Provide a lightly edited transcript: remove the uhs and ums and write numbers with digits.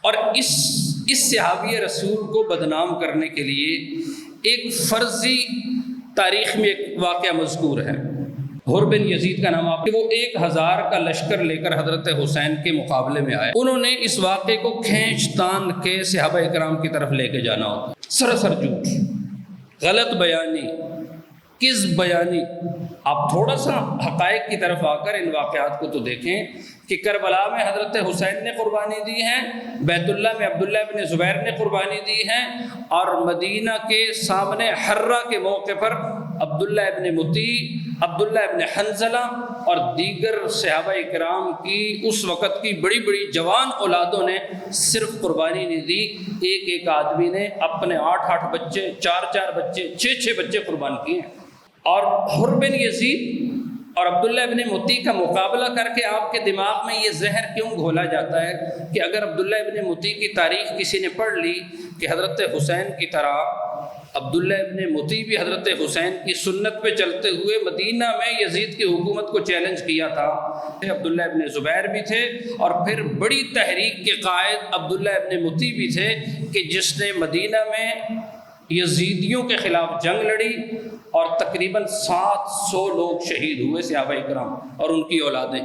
اور اس صحابی رسول کو بدنام کرنے کے لیے ایک فرضی تاریخ میں ایک واقعہ مذکور ہے۔ حر بن یزید کا نام آپ، وہ 1000 کا لشکر لے کر حضرت حسین کے مقابلے میں آئے۔ انہوں نے اس واقعے کو کھینچ تان کے صحابہ اکرام کی طرف لے کے جانا ہوتا، سراسر جھوٹ، غلط بیانی، کذب بیانی۔ آپ تھوڑا سا حقائق کی طرف آ کر ان واقعات کو تو دیکھیں کہ کربلا میں حضرت حسین نے قربانی دی ہے، بیت اللہ میں عبداللہ ابن زبیر نے قربانی دی ہے، اور مدینہ کے سامنے حرہ کے موقع پر عبداللہ ابن مطیع، عبداللہ ابن حنظلہ اور دیگر صحابہ اکرام کی اس وقت کی بڑی بڑی جوان اولادوں نے صرف قربانی نہیں دی، ایک آدمی نے اپنے 8 بچے، 4 بچے، 6 بچے قربان کیے ہیں۔ اور حر بن یزید اور عبداللہ ابن مطیع کا مقابلہ کر کے آپ کے دماغ میں یہ زہر کیوں گھولا جاتا ہے کہ اگر عبداللہ ابن مطیع کی تاریخ کسی نے پڑھ لی کہ حضرت حسین کی طرح عبداللہ ابن مطیع بھی حضرت حسین کی سنت پہ چلتے ہوئے مدینہ میں یزید کی حکومت کو چیلنج کیا تھا، عبداللہ ابن زبیر بھی تھے، اور پھر بڑی تحریک کے قائد عبداللہ ابن مطیع بھی تھے کہ جس نے مدینہ میں یزیدیوں کے خلاف جنگ لڑی اور تقریباً 700 لوگ شہید ہوئے صحابہ اکرام اور ان کی اولادیں۔